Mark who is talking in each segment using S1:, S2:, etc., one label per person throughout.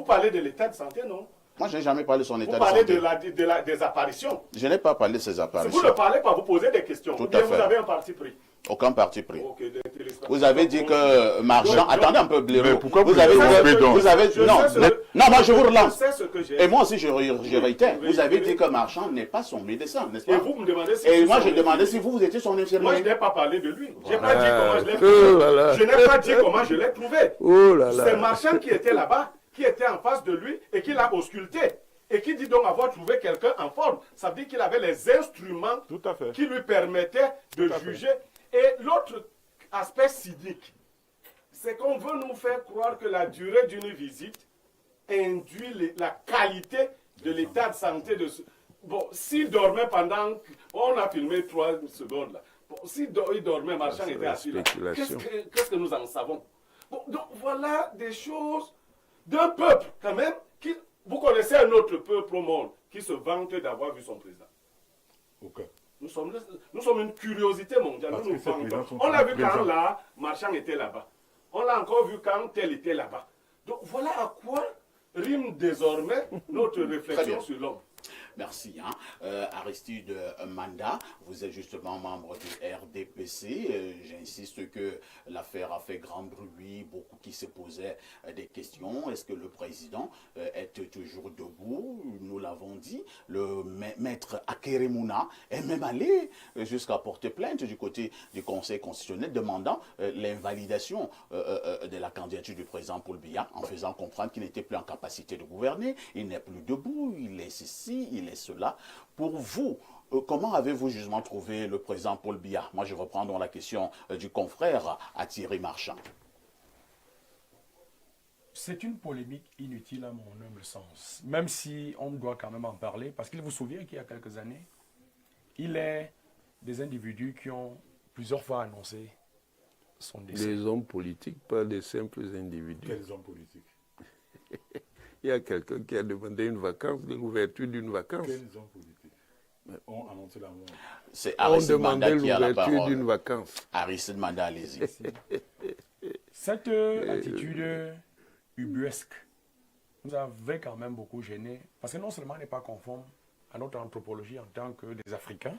S1: parlez de l'état de santé, non?
S2: Moi, je n'ai jamais parlé de son état de
S1: santé. Vous
S2: parlez
S1: des apparitions.
S2: Je n'ai pas parlé de ces apparitions.
S1: Si vous ne parlez pas, vous posez des questions. Ou bien vous avez un parti pris.
S2: Aucun parti pris.
S1: Okay,
S2: vous avez dit que Marchand... Attendez un peu, Blaireau.
S3: Mais pourquoi
S2: vous avez
S1: non,
S2: moi je vous relance.
S1: Je sais ce que j'ai.
S2: Et moi aussi je réitère. Vous avez dit que Marchand n'est pas son médecin, n'est-ce pas?
S1: Et vous me demandez si...
S2: Et moi je demandais si vous étiez son infirmier.
S1: Moi je n'ai pas parlé de lui. Je n'ai pas dit comment je l'ai trouvé. Je n'ai pas dit comment je l'ai trouvé. C'est Marchand qui était là-bas, qui était en face de lui et qui l'a ausculté. Et qui dit donc avoir trouvé quelqu'un en forme. Ça veut dire qu'il avait les instruments qui lui permettaient de juger. Et l'autre aspect cynique, c'est qu'on veut nous faire croire que la durée d'une visite induit la qualité de l'état de santé de ce... Bon, s'il dormait pendant... On a filmé 3 secondes là. Bon, s'il dormait, Marchand était assis là. Qu'est-ce que nous en savons? Bon, donc voilà des choses d'un peuple quand même qui... Vous connaissez un autre peuple au monde qui se vante d'avoir vu son président?
S3: Aucun.
S1: Nous sommes une curiosité mondiale. On l'a vu quand là, Marchand était là-bas. On l'a encore vu quand tel était là-bas. Donc voilà à quoi rime désormais notre réflexion sur l'homme.
S2: Merci. Aristide Manda, vous êtes justement membre du RDPC. J'insiste que l'affaire a fait grand bruit, beaucoup qui se posaient des questions. Est-ce que le président est toujours debout? Nous l'avons dit. Le maître Akeremouna est même allé jusqu'à porter plainte du côté du Conseil constitutionnel demandant l'invalidation de la candidature du président Paul Biya en faisant comprendre qu'il n'était plus en capacité de gouverner. Il n'est plus debout, il est ceci, il est cela. Pour vous, comment avez-vous justement trouvé le président Paul Biya? Moi, je reprends donc la question du confrère à Thierry Marchand.
S4: C'est une polémique inutile à mon humble sens, même si on doit quand même en parler, parce qu'il vous souvient qu'il y a quelques années, il est des individus qui ont plusieurs fois annoncé son décès.
S5: Des hommes politiques, pas des simples individus.
S3: Quels hommes politiques?
S5: Il y a quelqu'un qui a demandé une vacance, l'ouverture d'une vacance.
S3: Quels hommes politiques ont annoncé la mort?
S2: C'est Aristide Manda qui a la
S5: l'ouverture d'une
S2: parole.
S5: vacance.
S2: Aristide Manda, allez-y.
S4: Cette attitude ubuesque nous avait quand même beaucoup gênés, parce que non seulement elle n'est pas conforme à notre anthropologie en tant que des Africains,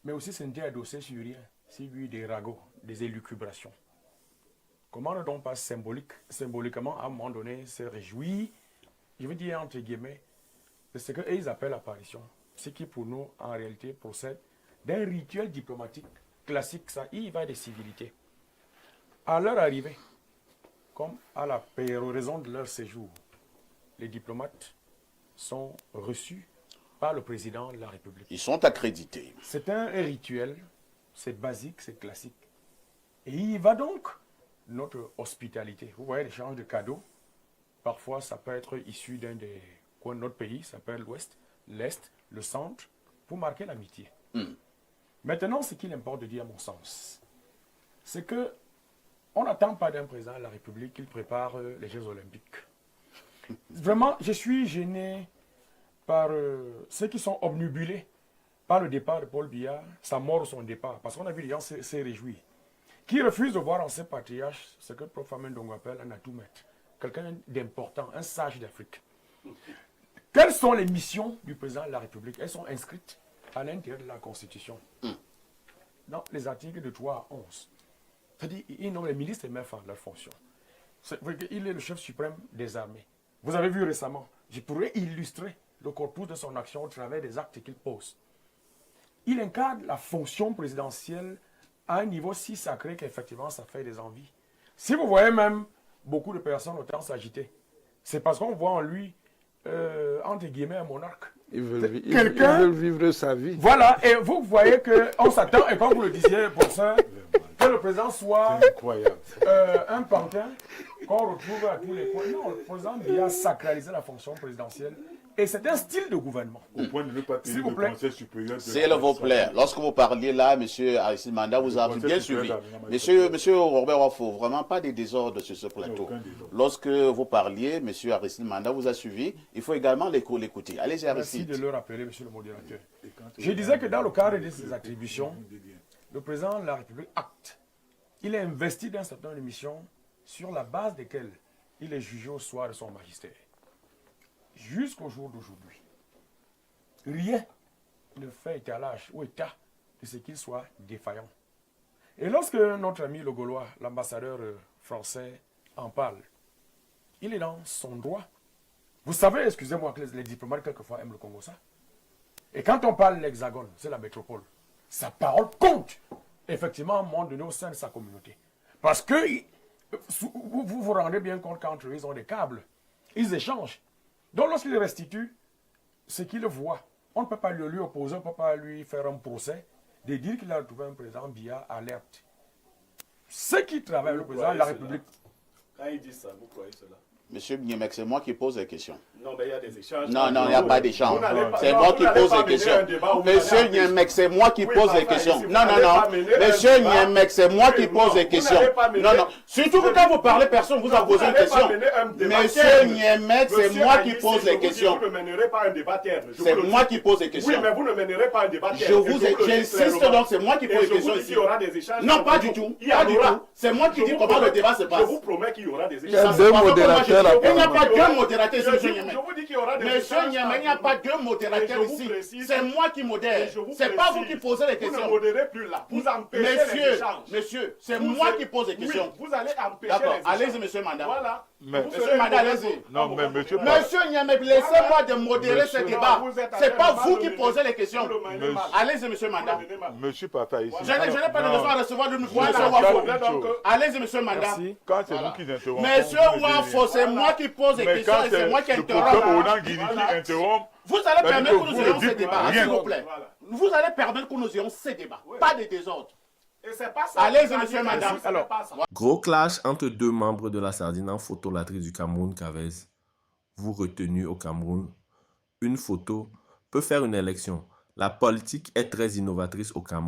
S4: mais aussi ce n'était adossé sur rien, sur des ragots, des élucubrations. Comment ne donc pas symboliquement, à un moment donné, se réjouir, je veux dire entre guillemets, de ce qu'ils appellent apparition, ce qui pour nous, en réalité, procède d'un rituel diplomatique classique, ça y va des civilités. À leur arrivée, comme à la péroraison de leur séjour, les diplomates sont reçus par le président de la République.
S2: Ils sont accrédités.
S4: C'est un rituel, c'est basique, c'est classique. Et il va donc notre hospitalité. Vous voyez l'échange de cadeaux. Parfois, ça peut être issu d'un des coins de notre pays, ça peut être l'Ouest, l'Est, le Centre, pour marquer l'amitié. Maintenant, ce qu'il importe de dire, à mon sens, c'est que on n'attend pas d'un président de la République qu'il prépare les Jeux Olympiques. Vraiment, je suis gêné par ceux qui sont obnubilés par le départ de Paul Biya, sa mort ou son départ, parce qu'on a vu les gens se réjouir, qui refuse de voir en ces patriarches ce que Prof. Amendongo appelle un atout maître, quelqu'un d'important, un sage d'Afrique. Quelles sont les missions du président de la République? Elles sont inscrites à l'intérieur de la Constitution. Dans les articles de 3 à 11. C'est-à-dire, il nomme les ministres et mettent leur fonction. Il est le chef suprême des armées. Vous avez vu récemment, je pourrais illustrer le corpus de son action au travers des actes qu'il pose. Il incarne la fonction présidentielle à un niveau si sacré qu'effectivement ça fait des envies. Si vous voyez même beaucoup de personnes autant s'agiter, c'est parce qu'on voit en lui, entre guillemets, un monarque.
S5: Ils veulent vivre sa vie.
S4: Voilà, et vous voyez qu'on s'attend, et comme vous le disiez, professeur, que le président soit un pantin qu'on retrouve à tous les coins. Non, le président a sacralisé la fonction présidentielle. Et c'est un style de gouvernement.
S3: Au point de ne pas tenir le Conseil supérieur.
S2: S'il vous plaît, lorsque vous parliez là, M. Aristide Manda, vous avez bien suivi. Monsieur Robert Wafo, vraiment pas de désordre sur ce plateau. Lorsque vous parliez, M. Aristide Manda vous a suivi, il faut également l'écouter. Allez-y, Aristide.
S4: Merci de le rappeler, monsieur le modérateur. Je disais que dans le cadre de ses attributions, le président de la République acte. Il est investi d'un certain nombre de missions sur la base desquelles il est jugé au soir de son magistère. Jusqu'au jour d'aujourd'hui, rien ne fait étalage ou état de ce qu'il soit défaillant. Et lorsque notre ami le Gaulois, l'ambassadeur français, en parle, il est dans son droit. Vous savez, excusez-moi, que les diplomates quelquefois aiment le Congo ça. Et quand on parle de l'Hexagone, c'est la métropole, sa parole compte effectivement à un moment donné au sein de sa communauté. Parce que vous vous rendez bien compte qu'entre eux, ils ont des câbles. Ils échangent. Donc lorsqu'il restitue ce qu'il voit, on ne peut pas lui opposer, on ne peut pas lui faire un procès de dire qu'il a retrouvé un président via alerte. Ceux qui travaillent, le président de la République.
S1: Quand ils disent ça, vous croyez cela?
S2: Monsieur Niemek, c'est moi qui pose les questions.
S1: Non, mais il y a des échanges.
S2: Non, il n'y a pas d'échange. C'est moi qui pose les questions. Monsieur Niemek, c'est moi qui pose les questions. Non. Monsieur Niemek, c'est moi qui pose les questions. Non. Surtout que quand vous parlez, personne ne vous a posé une question. Monsieur Niemek, c'est moi qui pose les questions.
S1: Vous ne mènerez pas un débat terne.
S2: C'est moi qui pose les questions.
S1: Oui, mais vous ne mènerez pas un débat terne.
S2: J'insiste donc, c'est moi qui pose les questions ici.
S1: Il y aura des échanges.
S2: Non, pas du tout. Pas du tout. C'est moi qui dis comment le débat se passe.
S1: Je vous promets qu'il y aura des
S5: Il y a
S1: échanges.
S5: deux modérateurs à
S2: Il n'y a pas
S5: parler.
S2: deux modérateurs ici, monsieur Niemek.
S1: Je vous dis qu'il y aura des
S2: Monsieur
S1: échanges.
S2: Niemek, il n'y a pas deux modérateurs ici. C'est moi qui modère. C'est pas vous qui posez les
S1: Vous ne
S2: questions.
S1: modérez plus là. Vous empêchez les échanges.
S2: Monsieur, c'est moi qui pose les questions.
S1: Oui, vous allez empêcher
S2: D'accord,
S1: les échanges.
S2: allez-y, monsieur Mandat.
S1: Voilà.
S3: Mais-
S1: Vous
S2: Monsieur
S1: serez
S2: Mandat,
S1: mauvais
S2: allez-y.
S1: pour-
S3: Non, mais monsieur...
S2: Monsieur Niemek, laissez-moi de modérer ce
S3: Monsieur-
S2: débat.
S1: vous êtes en
S2: C'est
S1: train
S2: pas
S1: de
S2: vous
S1: mal
S2: qui
S1: le
S2: posez
S1: mener.
S2: les questions.
S1: Vous le menez mal.
S2: Allez-y, monsieur Mandat.
S1: Vous le menez mal.
S3: Monsieur Pata, ici.
S2: Je n'ai pas de
S3: Non.
S2: leçon à recevoir de monsieur
S1: Voilà.
S2: Wafo.
S3: Une chose.
S2: Allez-y, monsieur Mandat.
S4: Merci.
S3: Quand c'est
S2: Voilà.
S3: vous qui interrompez...
S2: Monsieur Wafo, c'est moi qui pose les
S3: Mais
S2: questions
S3: quand
S2: et c'est moi qui
S3: le professeur
S2: interromps.
S3: Onan Guini qui interrompt,
S2: Vous allez
S3: Ça veut
S2: permettre
S3: dire
S2: que
S3: que
S2: nous
S3: vous
S2: ayons
S3: ne
S2: ces
S3: dites
S2: débats,
S3: rien.
S2: s'il vous plaît.
S1: Voilà.
S2: Vous allez permettre que nous ayons ces débats, pas des désordres.
S1: Et c'est pas ça.
S2: Allez-y, monsieur, madame.
S1: Alors,
S6: Gros clash entre deux membres de la Sardine en photolatrie du Cameroun, Cavez. Vous retenu au Cameroun. Une photo peut faire une élection. La politique est très innovatrice au Cameroun.